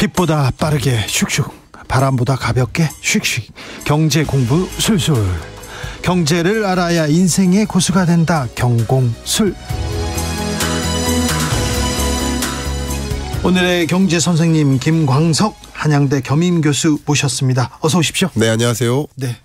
빛보다 빠르게 슉슉, 바람보다 가볍게 슉슉. 경제 공부 술술. 경제를 알아야 인생의 고수가 된다. 경공술. 오늘의 경제 선생님 김광석 한양대 겸임교수 모셨습니다. 어서 오십시오. 네, 안녕하세요. 네.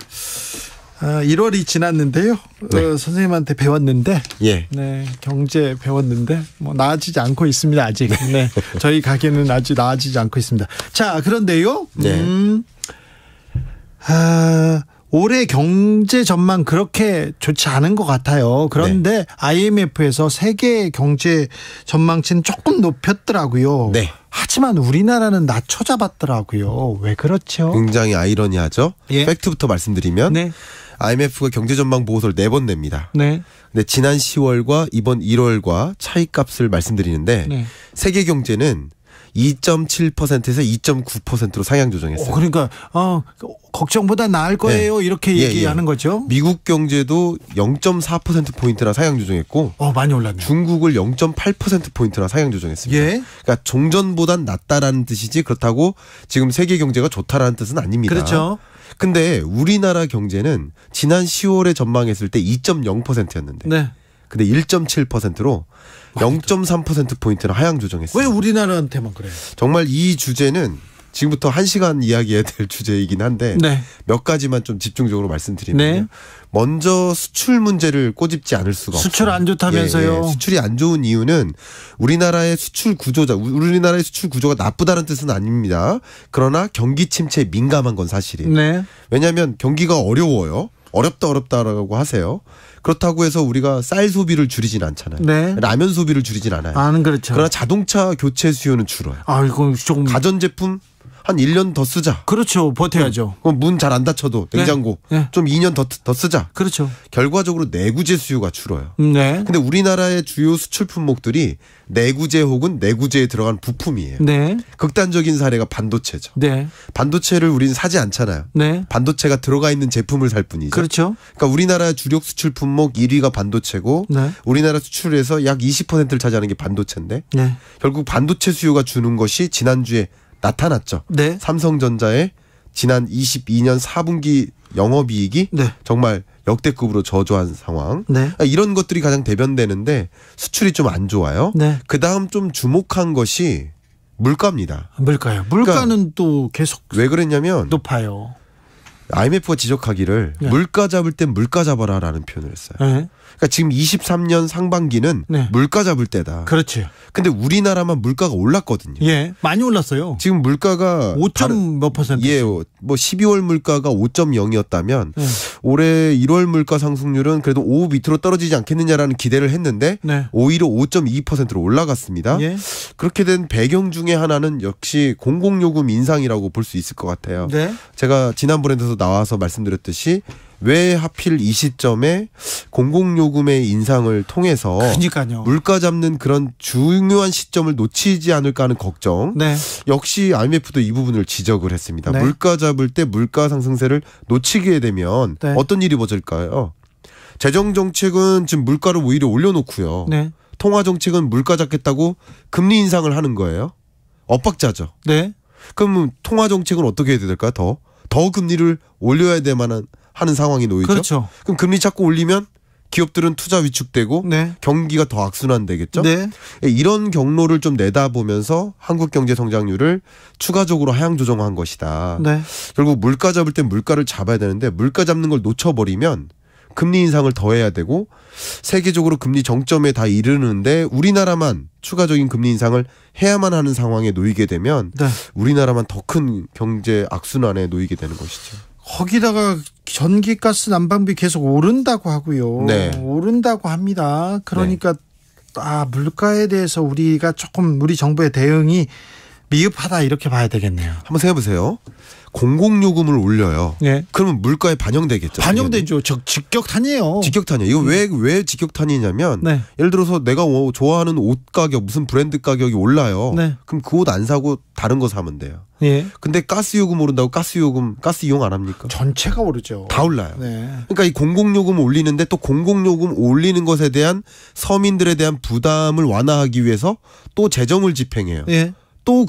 1월이 지났는데요. 네. 선생님한테 배웠는데, 예. 네, 경제 배웠는데 뭐 나아지지 않고 있습니다. 아직. 네, 저희 가게는 아직 나아지지 않고 있습니다. 자, 그런데요. 네. 올해 경제 전망 그렇게 좋지 않은 것 같아요. 그런데 네. IMF에서 세계 경제 전망치는 조금 높였더라고요. 네. 하지만 우리나라는 낮춰 잡았더라고요. 왜 그렇죠? 굉장히 아이러니하죠. 예. 팩트부터 말씀드리면 네. IMF가 경제 전망 보고서를 4번 냅니다. 네. 근데 지난 10월과 이번 1월과 차이값을 말씀드리는데 네. 세계 세계 경제는 2.7%에서 2.9%로 상향 조정했어요. 그러니까 걱정보다 나을 거예요. 네. 이렇게 얘기하는 거죠. 미국 경제도 0.4%포인트나 상향 조정했고 많이 올랐네요. 중국을 0.8%포인트나 상향 조정했습니다. 예. 그러니까 종전보단 낫다라는 뜻이지 그렇다고 지금 세계 경제가 좋다라는 뜻은 아닙니다. 그렇죠. 근데 우리나라 경제는 지난 10월에 전망했을 때 2.0%였는데 네. 근데 1.7%로 0.3%포인트나 하향 조정했어요. 왜 우리나라한테만 그래요? 정말 이 주제는 지금부터 1시간 이야기해야 될 주제이긴 한데 네. 몇 가지만 좀 집중적으로 말씀드리면요. 네. 먼저 수출 문제를 꼬집지 않을 수가 없어요. 수출 안 좋다면서요? 수출이 안 좋은 이유는 우리나라의 수출 구조가 나쁘다는 뜻은 아닙니다. 그러나 경기 침체에 민감한 건 사실이에요. 네. 왜냐하면 경기가 어려워요. 어렵다라고 하세요. 그렇다고 해서 우리가 쌀 소비를 줄이진 않잖아요. 네. 라면 소비를 줄이진 않아요. 그렇죠. 그러나 자동차 교체 수요는 줄어요. 이거 조금 가전제품 한 1년 더 쓰자. 그렇죠. 버텨야죠. 그럼 문 잘 안 닫혀도 냉장고 네. 좀 2년 더 쓰자. 그렇죠. 결과적으로 내구재 수요가 줄어요. 네. 근데 우리나라의 주요 수출 품목들이 내구재 혹은 내구재에 들어간 부품이에요. 네. 극단적인 사례가 반도체죠. 네. 반도체를 우리는 사지 않잖아요. 네. 반도체가 들어가 있는 제품을 살 뿐이죠. 그렇죠. 그러니까 우리나라 주력 수출 품목 1위가 반도체고 네. 우리나라 수출에서 약 20%를 차지하는 게 반도체인데 네. 결국 반도체 수요가 주는 것이 지난주에 나타났죠. 네. 삼성전자의 지난 22년 4분기 영업이익이 네. 정말 역대급으로 저조한 상황. 네. 이런 것들이 가장 대변되는데 수출이 좀 안 좋아요. 네. 그다음 좀 주목한 것이 물가입니다. 물가는 그러니까 또 계속 왜 그랬냐면 높아요. IMF가 지적하기를 네. 물가 잡을 땐 물가 잡아라라는 표현을 했어요. 네. 그러니까 지금 23년 상반기는 네. 물가 잡을 때다. 그렇지. 근데 우리나라만 물가가 올랐거든요. 예. 많이 올랐어요. 지금 물가가 5점 몇 퍼센트. 예, 뭐 12월 물가가 5.0이었다면 네. 올해 1월 물가 상승률은 그래도 5 밑으로 떨어지지 않겠느냐라는 기대를 했는데 네. 오히려 5.2%로 올라갔습니다. 예. 그렇게 된 배경 중에 하나는 역시 공공요금 인상이라고 볼 수 있을 것 같아요. 네. 제가 지난번에도 나와서 말씀드렸듯이 왜 하필 이 시점에 공공요금의 인상을 통해서 그러니까요. 물가 잡는 그런 중요한 시점을 놓치지 않을까 하는 걱정. 네. 역시 IMF도 이 부분을 지적을 했습니다. 네. 물가 잡을 때 물가 상승세를 놓치게 되면 네. 어떤 일이 벌어질까요? 재정정책은 지금 물가를 오히려 올려놓고요. 네. 통화정책은 물가 잡겠다고 금리 인상을 하는 거예요. 엇박자죠. 네. 그럼 통화정책은 어떻게 해야 될까요? 더 금리를 올려야 되만 하는 상황이 놓이죠. 그렇죠. 그럼 금리 자꾸 올리면 기업들은 투자 위축되고 네. 경기가 더 악순환되겠죠. 네. 이런 경로를 좀 내다보면서 한국 경제 성장률을 추가적으로 하향 조정한 것이다. 네. 결국 물가 잡을 때 물가를 잡아야 되는데 물가 잡는 걸 놓쳐버리면 금리 인상을 더 해야 되고 세계적으로 금리 정점에 다 이르는데 우리나라만 추가적인 금리 인상을 해야만 하는 상황에 놓이게 되면 네. 우리나라만 더 큰 경제 악순환에 놓이게 되는 것이죠. 거기다가 전기가스 난방비 계속 오른다고 하고요. 네. 오른다고 합니다. 그러니까 물가에 대해서 우리가 조금 우리 정부의 대응이 미흡하다 이렇게 봐야 되겠네요. 한번 생각해 보세요. 공공요금을 올려요. 네. 그러면 물가에 반영되겠죠. 반영되죠. 직격탄이에요. 직격탄이에요. 이거 왜 직격탄이냐면 네. 예를 들어서 내가 좋아하는 옷 가격 무슨 브랜드 가격이 올라요. 네. 그럼 그 옷 안 사고 다른 거 사면 돼요. 예. 근데 가스요금 오른다고 가스 이용 안 합니까? 전체가 오르죠. 다 올라요. 네. 그러니까 이 공공요금 올리는데 또 공공요금 올리는 것에 대한 서민들에 대한 부담을 완화하기 위해서 또 재정을 집행해요. 예. 또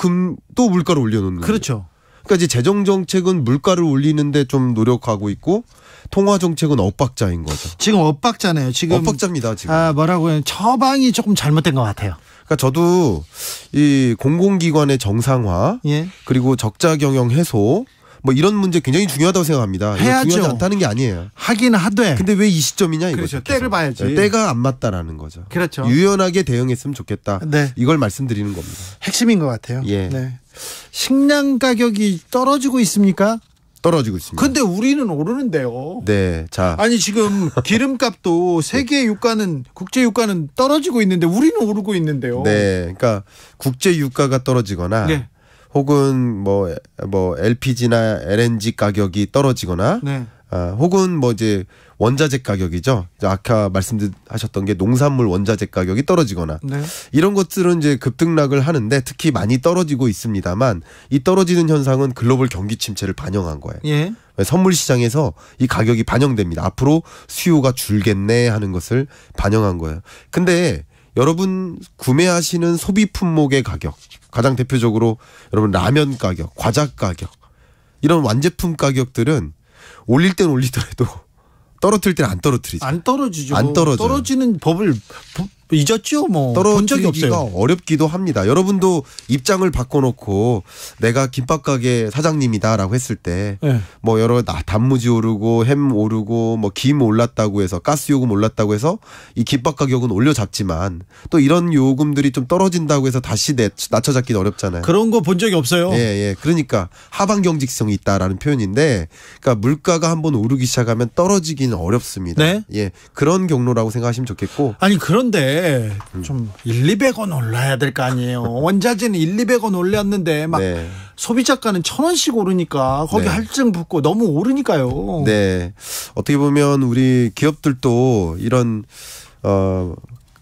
물가를 올려놓는 거예요. 그렇죠. 그러니까 이제 재정 정책은 물가를 올리는데 좀 노력하고 있고 통화 정책은 엇박자인 거죠. 지금 엇박자네요. 지금 엇박자입니다. 지금. 뭐라고 해요? 처방이 조금 잘못된 것 같아요. 그러니까 저도 이 공공기관의 정상화 예. 그리고 적자 경영 해소 뭐 이런 문제 굉장히 중요하다고 생각합니다. 해야죠. 중요하지 않다는 게 아니에요. 하긴 하되. 근데 왜 이 시점이냐 이거죠. 그렇죠. 때를 봐야지. 때가 안 맞다라는 거죠. 그렇죠. 유연하게 대응했으면 좋겠다. 네. 이걸 말씀드리는 겁니다. 핵심인 것 같아요. 예. 네. 식량 가격이 떨어지고 있습니까? 떨어지고 있습니다. 근데 우리는 오르는데요. 네. 자. 아니 지금 기름값도 세계 유가는 국제 유가는 떨어지고 있는데 우리는 오르고 있는데요. 네. 그러니까 국제 유가가 떨어지거나 네. 혹은 뭐 LPG나 LNG 가격이 떨어지거나 네. 혹은 뭐 이제 원자재 가격이죠. 아까 말씀하셨던 게 농산물 원자재 가격이 떨어지거나 네. 이런 것들은 이제 급등락을 하는데 특히 많이 떨어지고 있습니다만 이 떨어지는 현상은 글로벌 경기 침체를 반영한 거예요. 예. 선물 시장에서 이 가격이 반영됩니다. 앞으로 수요가 줄겠네 하는 것을 반영한 거예요. 근데 여러분 구매하시는 소비 품목의 가격, 가장 대표적으로 여러분 라면 가격, 과자 가격 이런 완제품 가격들은 올릴 땐 올리더라도 떨어뜨릴 때는 안 떨어뜨리죠. 안 떨어지죠. 안 떨어져요. 떨어지는 법을 잊었죠. 뭐 본 적이 떨어뜨리기가 없어요. 어렵기도 합니다. 여러분도 입장을 바꿔놓고 내가 김밥 가게 사장님이다라고 했을 때 뭐 네. 여러 단무지 오르고 햄 오르고 뭐 김 올랐다고 해서 가스 요금 올랐다고 해서 이 김밥 가격은 올려잡지만 또 이런 요금들이 좀 떨어진다고 해서 다시 낮춰잡기는 어렵잖아요. 그런 거 본 적이 없어요. 예. 그러니까 하방 경직성이 있다라는 표현인데, 그러니까 물가가 한번 오르기 시작하면 떨어지기는 어렵습니다. 네. 예, 그런 경로라고 생각하시면 좋겠고. 아니 그런데 좀 1,200원 올라야 될 거 아니에요. 원자재는 1,200원 올렸는데 막 네. 소비자가는 1,000원씩 오르니까 거기 네. 할증 붙고 너무 오르니까요. 네. 어떻게 보면 우리 기업들도 이런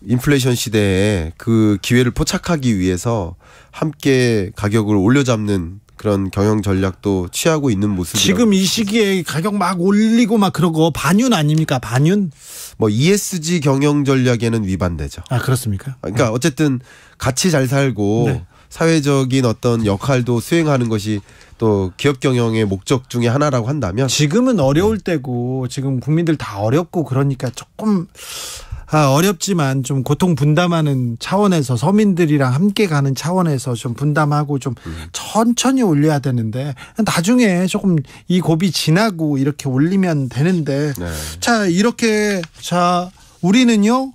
인플레이션 시대에 그 기회를 포착하기 위해서 함께 가격을 올려잡는 그런 경영 전략도 취하고 있는 모습이라고. 지금 이 시기에 가격 막 올리고 막 그러고 반윤 아닙니까? 반윤? 뭐 ESG 경영 전략에는 위반되죠. 아 그렇습니까? 그러니까 어쨌든 같이 잘 살고 네. 사회적인 어떤 역할도 수행하는 것이 또 기업 경영의 목적 중에 하나라고 한다면 지금은 어려울 때고 지금 국민들 다 어렵고 그러니까 조금 어렵지만 좀 고통 분담하는 차원에서 서민들이랑 함께 가는 차원에서 좀 분담하고 좀 천천히 올려야 되는데 나중에 조금 이 고비 지나고 이렇게 올리면 되는데 네. 자 이렇게 우리는요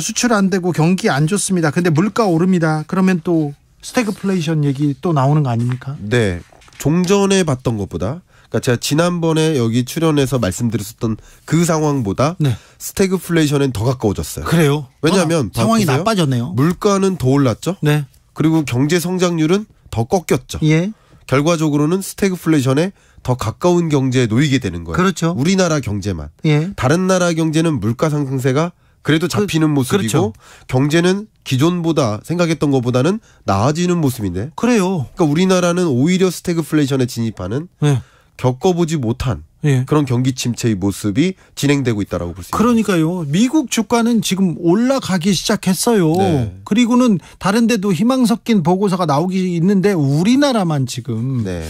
수출 안 되고 경기 안 좋습니다. 근데 물가 오릅니다. 그러면 또 스태그플레이션 얘기 또 나오는 거 아닙니까? 네. 종전에 봤던 것보다, 그러니까 제가 지난번에 여기 출연해서 말씀드렸었던 그 상황보다 네. 스태그플레이션엔 더 가까워졌어요. 그래요. 왜냐하면 상황이 보세요. 나빠졌네요. 물가는 더 올랐죠. 네. 그리고 경제 성장률은 더 꺾였죠. 예. 결과적으로는 스태그플레이션에 더 가까운 경제에 놓이게 되는 거예요. 그렇죠. 우리나라 경제만. 예. 다른 나라 경제는 물가 상승세가 그래도 잡히는 모습이고 그렇죠. 경제는 기존보다 생각했던 것보다는 나아지는 모습인데, 그래요. 그러니까 우리나라는 오히려 스태그플레이션에 진입하는 예. 겪어보지 못한 예. 그런 경기 침체의 모습이 진행되고 있다라고 볼 수 있습니다. 그러니까요. 미국 주가는 지금 올라가기 시작했어요. 네. 그리고는 다른 데도 희망 섞인 보고서가 나오기 있는데 우리나라만 지금 네.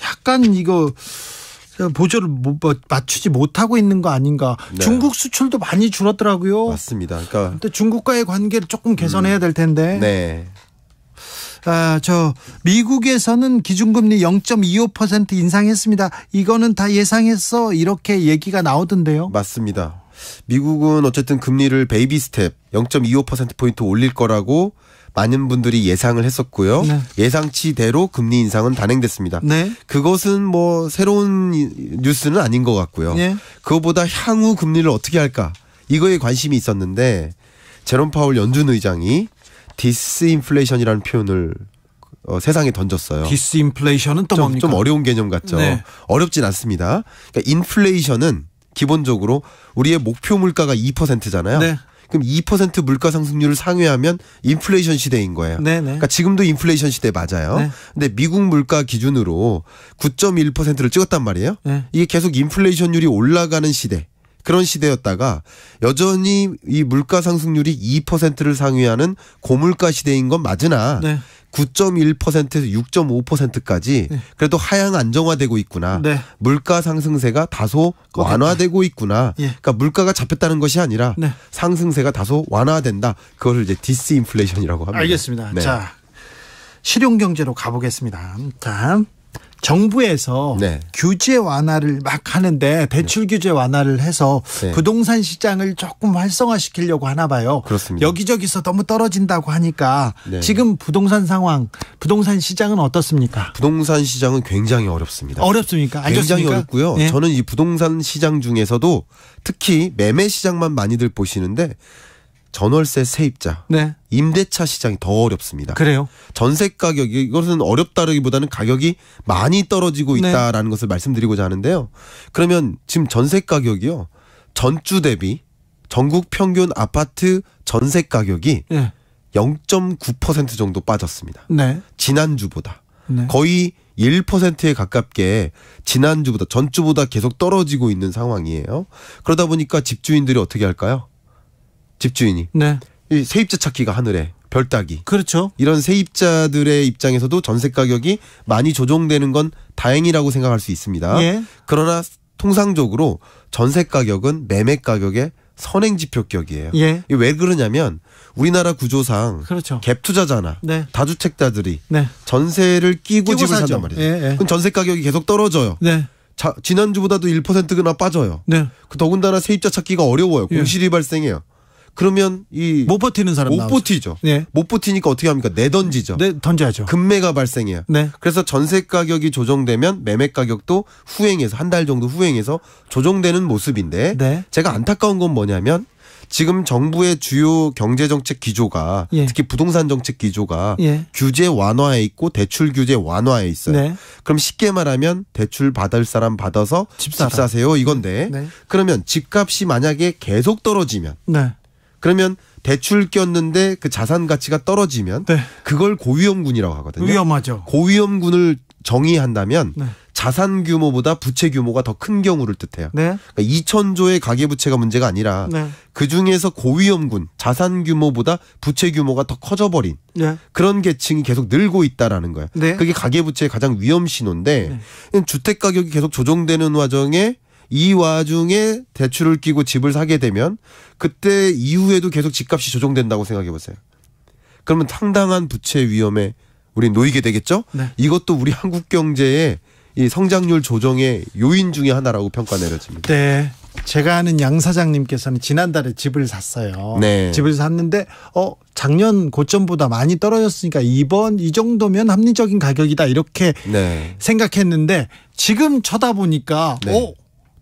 약간 이거 보조를 맞추지 못하고 있는 거 아닌가. 네. 중국 수출도 많이 줄었더라고요. 맞습니다. 그러니까 근데 중국과의 관계를 조금 개선해야 될 텐데. 네. 미국에서는 기준금리 0.25% 인상했습니다. 이거는 다 예상했어. 이렇게 얘기가 나오던데요. 맞습니다. 미국은 어쨌든 금리를 베이비 스텝 0.25%포인트 올릴 거라고 많은 분들이 예상을 했었고요. 네. 예상치대로 금리 인상은 단행됐습니다. 네. 그것은 뭐 새로운 뉴스는 아닌 것 같고요. 네. 그거보다 향후 금리를 어떻게 할까 이거에 관심이 있었는데 제롬 파월 연준 의장이 디스인플레이션이라는 표현을 세상에 던졌어요. 디스인플레이션은 또 뭡니까? 좀 어려운 개념 같죠. 네. 어렵진 않습니다. 그러니까 인플레이션은 기본적으로 우리의 목표 물가가 2%잖아요. 네. 그럼 2% 물가 상승률을 상회하면 인플레이션 시대인 거예요. 네, 네. 그러니까 지금도 인플레이션 시대 맞아요. 네. 근데 미국 물가 기준으로 9.1%를 찍었단 말이에요. 네. 이게 계속 인플레이션율이 올라가는 시대. 그런 시대였다가 여전히 이 물가 상승률이 2%를 상회하는 고물가 시대인 건 맞으나 네. 9.1%에서 6.5%까지 네. 그래도 하향 안정화되고 있구나. 네. 물가 상승세가 다소 꺾였다. 완화되고 있구나. 예. 그러니까 물가가 잡혔다는 것이 아니라 네. 상승세가 다소 완화된다. 그걸 이제 디스인플레이션이라고 합니다. 알겠습니다. 네. 자, 실용경제로 가보겠습니다. 자, 정부에서 네. 규제 완화를 막 하는데 대출 규제 완화를 해서 네. 부동산 시장을 조금 활성화시키려고 하나 봐요. 그렇습니다. 여기저기서 너무 떨어진다고 하니까 네. 지금 부동산 상황, 부동산 시장은 어떻습니까? 부동산 시장은 굉장히 어렵습니다. 어렵습니까? 안 굉장히 좋습니까? 어렵고요. 예. 저는 이 부동산 시장 중에서도 특히 매매 시장만 많이들 보시는데 전월세 세입자, 네, 임대차 시장이 더 어렵습니다. 그래요. 전세 가격이 이것은 어렵다라기보다는 가격이 많이 떨어지고 네. 있다라는 것을 말씀드리고자 하는데요. 그러면 지금 전세 가격이요. 전주 대비 전국 평균 아파트 전세 가격이 네, 0.9% 정도 빠졌습니다. 네, 지난주보다. 네. 거의 1%에 가깝게 지난주보다 전주보다 계속 떨어지고 있는 상황이에요. 그러다 보니까 집주인들이 어떻게 할까요? 집주인이 네, 이 세입자 찾기가 하늘에 별 따기. 그렇죠. 이런 세입자들의 입장에서도 전세 가격이 많이 조정되는 건 다행이라고 생각할 수 있습니다. 예. 그러나 통상적으로 전세 가격은 매매 가격의 선행 지표격이에요. 예. 이게 왜 그러냐면 우리나라 구조상 그렇죠. 갭 투자자나 네. 다주택자들이 네. 전세를 끼고 집을 사죠. 산단 말이에요. 예, 예. 그럼 전세 가격이 계속 떨어져요. 네. 지난주보다도 1%나 빠져요. 네. 더군다나 세입자 찾기가 어려워요. 예. 공실이 발생해요. 그러면 못 버티는 사람 못 나오죠. 버티죠. 네. 못 버티니까 어떻게 합니까? 내던지죠. 네, 던져야죠. 금매가 발생해요. 네. 그래서 전세 가격이 조정되면 매매 가격도 후행해서 한 달 정도 후행해서 조정되는 모습인데 네. 제가 안타까운 건 뭐냐면 지금 정부의 주요 경제정책 기조가 예. 특히 부동산 정책 기조가 예. 규제 완화에 있고 대출 규제 완화에 있어요. 네. 그럼 쉽게 말하면 대출 받을 사람 받아서 집 집 사라. 사세요 이건데 네. 그러면 집값이 만약에 계속 떨어지면 네. 그러면 대출 꼈는데 그 자산 가치가 떨어지면 네. 그걸 고위험군이라고 하거든요. 위험하죠. 고위험군을 정의한다면 네. 자산 규모보다 부채 규모가 더 큰 경우를 뜻해요. 네. 그러니까 2,000조의 가계부채가 문제가 아니라 네. 그중에서 고위험군 자산 규모보다 부채 규모가 더 커져버린 네. 그런 계층이 계속 늘고 있다라는 거예요. 네. 그게 가계부채의 가장 위험 신호인데 네. 주택 가격이 계속 조정되는 와중에 이 와중에 대출을 끼고 집을 사게 되면 그때 이후에도 계속 집값이 조정된다고 생각해 보세요. 그러면 상당한 부채 위험에 우리 놓이게 되겠죠? 네. 이것도 우리 한국 경제의 이 성장률 조정의 요인 중에 하나라고 평가 내려집니다. 네. 제가 아는 양 사장님께서는 지난달에 집을 샀어요. 네. 집을 샀는데 작년 고점보다 많이 떨어졌으니까 이번 이 정도면 합리적인 가격이다 이렇게 네. 생각했는데 지금 쳐다보니까 네.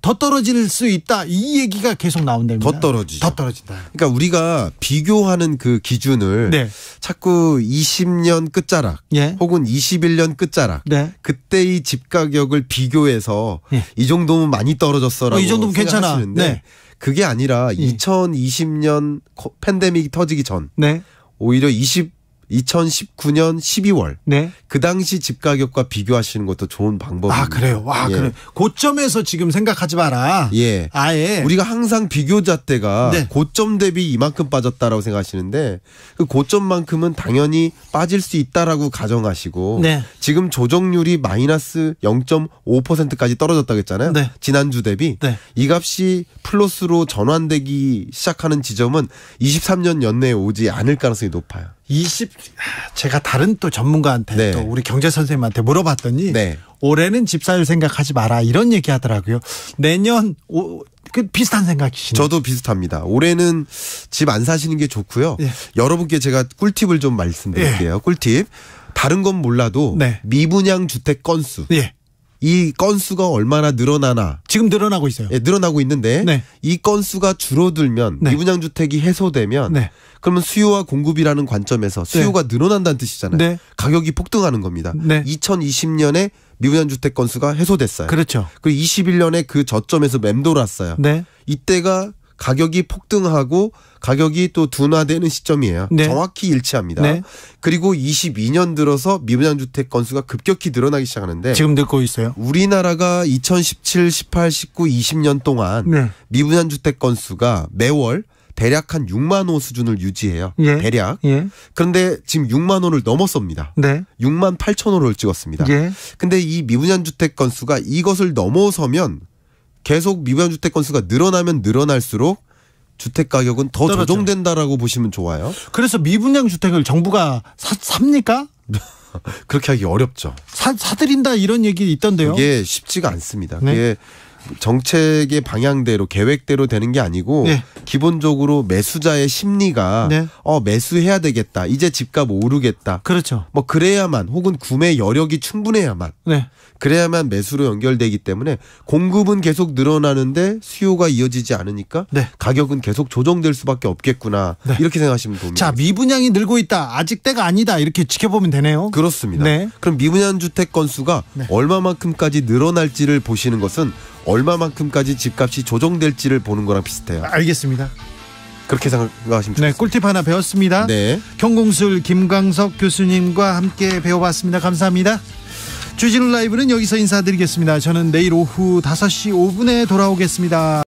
더 떨어질 수 있다 이 얘기가 계속 나온답니다. 더 떨어지죠. 더 떨어진다. 그러니까 우리가 비교하는 그 기준을 네. 자꾸 20년 끝자락 예. 혹은 21년 끝자락 네. 그때의 집 가격을 비교해서 예. 이 정도면 많이 떨어졌어라고 이 정도면 괜찮아. 생각하시는데 네. 그게 아니라 예. 2020년 팬데믹이 터지기 전 네. 오히려 2019년 12월 네. 그 당시 집 가격과 비교하시는 것도 좋은 방법입니다. 아 그래요. 와 예. 그래. 고점에서 지금 생각하지 마라. 예. 아예. 우리가 항상 비교잣대가 네. 고점 대비 이만큼 빠졌다라고 생각하시는데 그 고점만큼은 당연히 빠질 수 있다라고 가정하시고 네. 지금 조정률이 마이너스 0.5%까지 떨어졌다고 했잖아요. 네. 지난주 대비 네. 이 값이 플러스로 전환되기 시작하는 지점은 23년 연내에 오지 않을 가능성이 높아요. 제가 다른 또 전문가한테 네. 또 우리 경제 선생님한테 물어봤더니 네. 올해는 집 살 생각하지 마라 이런 얘기 하더라고요. 내년 그 비슷한 생각이시네요. 저도 비슷합니다. 올해는 집 안 사시는 게 좋고요. 예. 여러분께 제가 꿀팁을 좀 말씀드릴게요. 꿀팁. 다른 건 몰라도 네. 미분양 주택 건수. 예. 이 건수가 얼마나 늘어나나. 지금 늘어나고 있어요. 예, 늘어나고 있는데 네. 이 건수가 줄어들면 네. 미분양 주택이 해소되면 네. 그러면 수요와 공급이라는 관점에서 수요가 늘어난다는 뜻이잖아요. 네. 가격이 폭등하는 겁니다. 네. 2020년에 미분양 주택 건수가 해소됐어요. 그렇죠. 그리고 21년에 그 저점에서 맴돌았어요. 네. 이때가 가격이 폭등하고 가격이 또 둔화되는 시점이에요. 네. 정확히 일치합니다. 네. 그리고 22년 들어서 미분양 주택 건수가 급격히 늘어나기 시작하는데 지금 늘고 있어요. 우리나라가 2017, 18, 19, 20년 동안 네. 미분양 주택 건수가 매월 대략 한 6만 호 수준을 유지해요. 예. 대략. 예. 그런데 지금 6만 호를 넘었습니다. 네. 6만 8천 호를 찍었습니다. 예. 근데 이 미분양 주택 건수가 이것을 넘어서면 계속 미분양 주택 건수가 늘어나면 늘어날수록 주택 가격은 더 떨어져. 조정된다라고 보시면 좋아요. 그래서 미분양 주택을 정부가 삽니까? 그렇게 하기 어렵죠. 사들인다 이런 얘기 있던데요. 이게 쉽지가 않습니다. 네. 그게 정책의 방향대로 계획대로 되는 게 아니고 네. 기본적으로 매수자의 심리가 네. 매수해야 되겠다. 이제 집값 오르겠다. 그렇죠. 뭐 그래야만 혹은 구매 여력이 충분해야만 네. 그래야만 매수로 연결되기 때문에 공급은 계속 늘어나는데 수요가 이어지지 않으니까 네. 가격은 계속 조정될 수밖에 없겠구나. 네. 이렇게 생각하시면 됩니다. 자, 미분양이 늘고 있다. 아직 때가 아니다. 이렇게 지켜보면 되네요. 그렇습니다. 네. 그럼 미분양 주택 건수가 네. 얼마만큼까지 늘어날지를 보시는 것은 얼마만큼까지 집값이 조정될지를 보는 거랑 비슷해요. 알겠습니다. 그렇게 생각하시면 네, 좋겠습니다. 꿀팁 하나 배웠습니다. 네. 경공술 김광석 교수님과 함께 배워봤습니다. 감사합니다. 주진우 라이브는 여기서 인사드리겠습니다. 저는 내일 오후 5시 5분에 돌아오겠습니다.